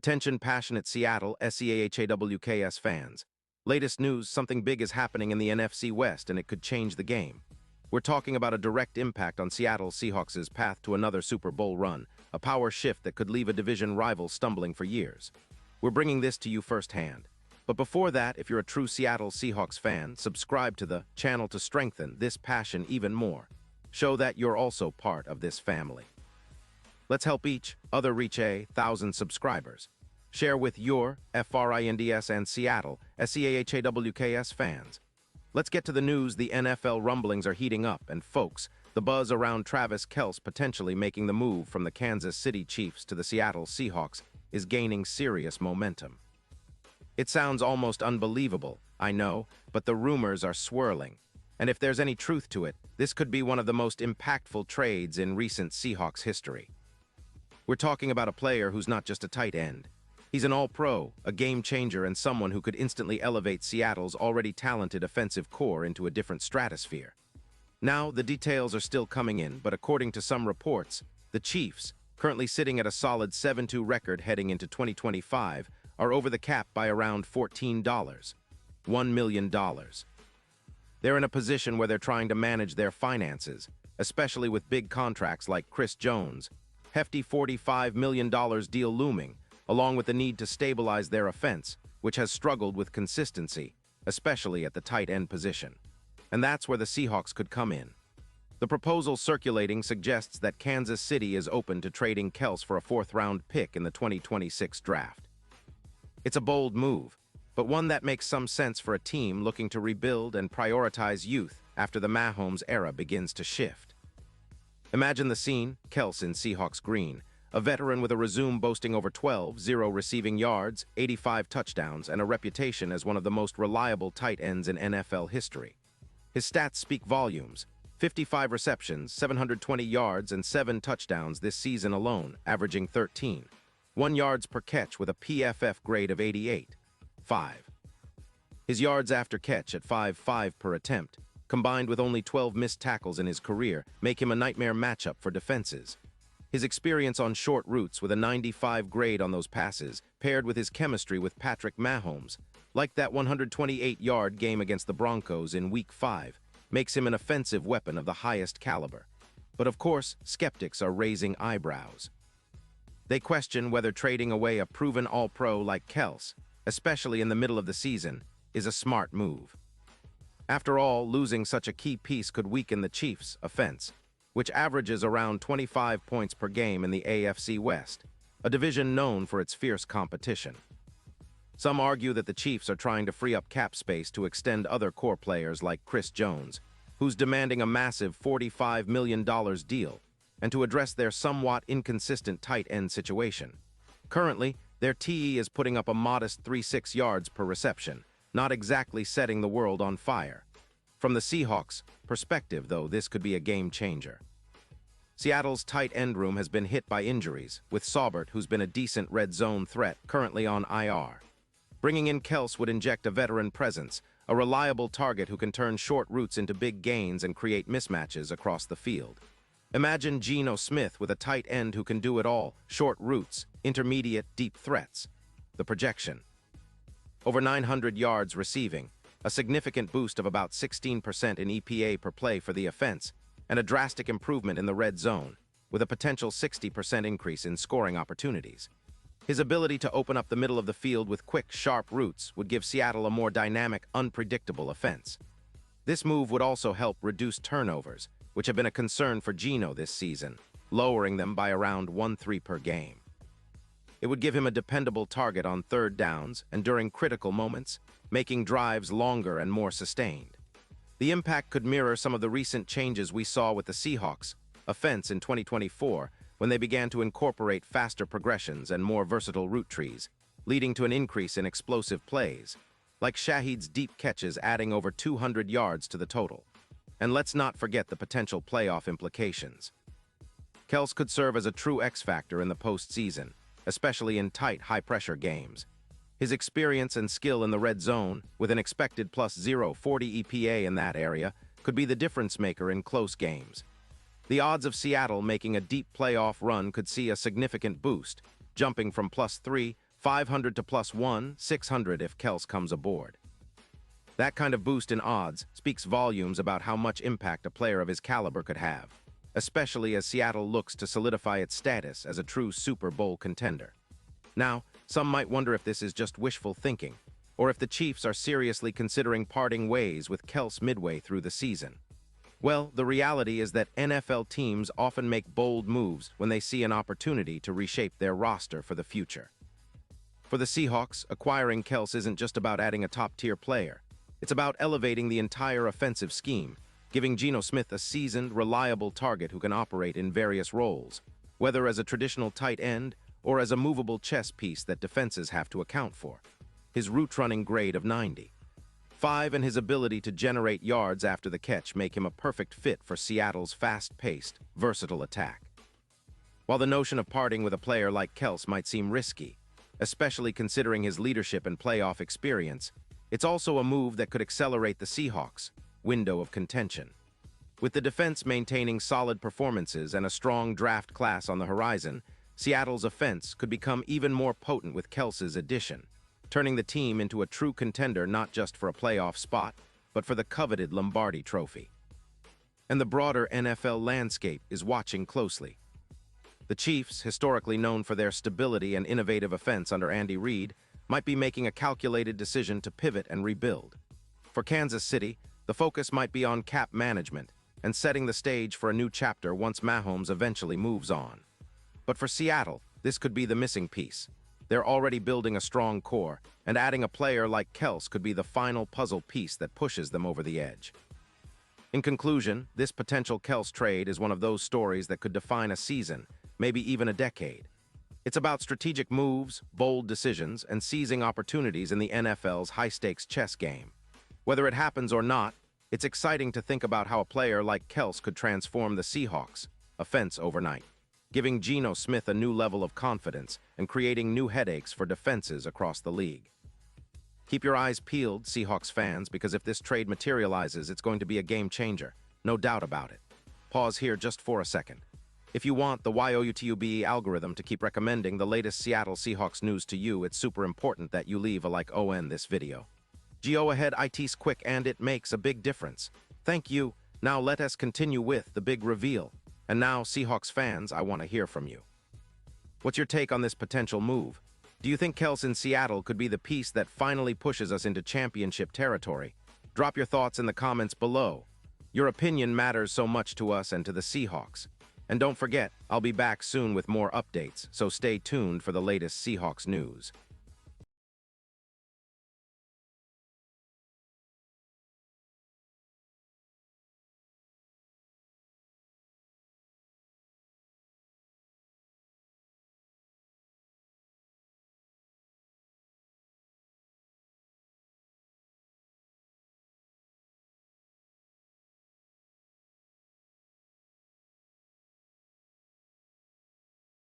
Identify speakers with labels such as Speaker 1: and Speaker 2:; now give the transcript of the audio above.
Speaker 1: Attention passionate Seattle SCHNEIDER fans. Latest news, something big is happening in the NFC West and it could change the game. We're talking about a direct impact on Seattle Seahawks' path to another Super Bowl run, a power shift that could leave a division rival stumbling for years. We're bringing this to you firsthand. But before that, if you're a true Seattle Seahawks fan, subscribe to the channel to strengthen this passion even more. Show that you're also part of this family. Let's help each other reach 1,000 subscribers. Share with your FRINDS and Seattle SCHNEIDER fans. Let's get to the news. The NFL rumblings are heating up, and folks, the buzz around Travis Kelce potentially making the move from the Kansas City Chiefs to the Seattle Seahawks is gaining serious momentum. It sounds almost unbelievable, I know, but the rumors are swirling. And if there's any truth to it, this could be one of the most impactful trades in recent Seahawks history. We're talking about a player who's not just a tight end. He's an all-pro, a game-changer, and someone who could instantly elevate Seattle's already talented offensive core into a different stratosphere. Now, the details are still coming in, but according to some reports, the Chiefs, currently sitting at a solid 7-2 record heading into 2025, are over the cap by around $1 million. They're in a position where they're trying to manage their finances, especially with big contracts like Chris Jones, hefty $45 million deal looming, along with the need to stabilize their offense, which has struggled with consistency, especially at the tight end position. And that's where the Seahawks could come in. The proposal circulating suggests that Kansas City is open to trading Kelce for a fourth-round pick in the 2026 draft. It's a bold move, but one that makes some sense for a team looking to rebuild and prioritize youth after the Mahomes era begins to shift. Imagine the scene: Kelce in Seahawks green, a veteran with a resume boasting over 12-0 receiving yards, 85 touchdowns, and a reputation as one of the most reliable tight ends in NFL history. His stats speak volumes: 55 receptions, 720 yards, and 7 touchdowns this season alone, averaging 1 yards per catch with a PFF grade of 88.5. His yards after catch at 5.5 per attempt, combined with only 12 missed tackles in his career, make him a nightmare matchup for defenses. His experience on short routes with a 95 grade on those passes, paired with his chemistry with Patrick Mahomes, like that 128-yard game against the Broncos in Week 5, makes him an offensive weapon of the highest caliber. But of course, skeptics are raising eyebrows. They question whether trading away a proven all-pro like Kelce, especially in the middle of the season, is a smart move. After all, losing such a key piece could weaken the Chiefs' offense, which averages around 25 points per game in the AFC West, a division known for its fierce competition. Some argue that the Chiefs are trying to free up cap space to extend other core players like Chris Jones, who's demanding a massive $45 million deal, and to address their somewhat inconsistent tight end situation. Currently, their TE is putting up a modest 3.6 yards per reception, not exactly setting the world on fire. From the Seahawks' perspective, though, this could be a game changer. Seattle's tight end room has been hit by injuries, with Saubert, who's been a decent red zone threat, currently on IR. Bringing in Kelce would inject a veteran presence, a reliable target who can turn short routes into big gains and create mismatches across the field. Imagine Geno Smith with a tight end who can do it all: short routes, intermediate, deep threats. The projection: over 900 yards receiving, a significant boost of about 16% in EPA per play for the offense, and a drastic improvement in the red zone, with a potential 60% increase in scoring opportunities. His ability to open up the middle of the field with quick, sharp routes would give Seattle a more dynamic, unpredictable offense. This move would also help reduce turnovers, which have been a concern for Geno this season, lowering them by around 1.3 per game. It would give him a dependable target on third downs and during critical moments, making drives longer and more sustained. The impact could mirror some of the recent changes we saw with the Seahawks' offense in 2024, when they began to incorporate faster progressions and more versatile route trees, leading to an increase in explosive plays, like Shaheed's deep catches adding over 200 yards to the total. And let's not forget the potential playoff implications. Kelce could serve as a true X-factor in the postseason, especially in tight, high-pressure games. His experience and skill in the red zone, with an expected plus 0.40 EPA in that area, could be the difference-maker in close games. The odds of Seattle making a deep playoff run could see a significant boost, jumping from plus 3.5 500 to +1, 600 if Kels comes aboard. That kind of boost in odds speaks volumes about how much impact a player of his caliber could have, especially as Seattle looks to solidify its status as a true Super Bowl contender. Now, some might wonder if this is just wishful thinking, or if the Chiefs are seriously considering parting ways with Kels midway through the season. Well, the reality is that NFL teams often make bold moves when they see an opportunity to reshape their roster for the future. For the Seahawks, acquiring Kels isn't just about adding a top-tier player. It's about elevating the entire offensive scheme, giving Geno Smith a seasoned, reliable target who can operate in various roles, whether as a traditional tight end or as a movable chess piece that defenses have to account for. His route-running grade of 90.5 and his ability to generate yards after the catch make him a perfect fit for Seattle's fast-paced, versatile attack. While the notion of parting with a player like Kels might seem risky, especially considering his leadership and playoff experience, it's also a move that could accelerate the Seahawks' window of contention. With the defense maintaining solid performances and a strong draft class on the horizon, Seattle's offense could become even more potent with Kels's addition, turning the team into a true contender not just for a playoff spot, but for the coveted Lombardi Trophy. And the broader NFL landscape is watching closely. The Chiefs, historically known for their stability and innovative offense under Andy Reid, might be making a calculated decision to pivot and rebuild. For Kansas City, the focus might be on cap management and setting the stage for a new chapter once Mahomes eventually moves on. But for Seattle, this could be the missing piece. They're already building a strong core, and adding a player like Kels could be the final puzzle piece that pushes them over the edge. In conclusion, this potential Kels trade is one of those stories that could define a season, maybe even a decade. It's about strategic moves, bold decisions, and seizing opportunities in the NFL's high-stakes chess game. Whether it happens or not, it's exciting to think about how a player like Kels could transform the Seahawks' offense overnight, giving Geno Smith a new level of confidence and creating new headaches for defenses across the league. Keep your eyes peeled, Seahawks fans, because if this trade materializes, it's going to be a game changer. No doubt about it. Pause here just for a second. If you want the YOUTUBE algorithm to keep recommending the latest Seattle Seahawks news to you, it's super important that you leave a like on this video. Go ahead, it's quick and it makes a big difference. Thank you. Now let us continue with the big reveal. And now, Seahawks fans, I want to hear from you. What's your take on this potential move? Do you think Kels in Seattle could be the piece that finally pushes us into championship territory? Drop your thoughts in the comments below. Your opinion matters so much to us and to the Seahawks. And don't forget, I'll be back soon with more updates, so stay tuned for the latest Seahawks news.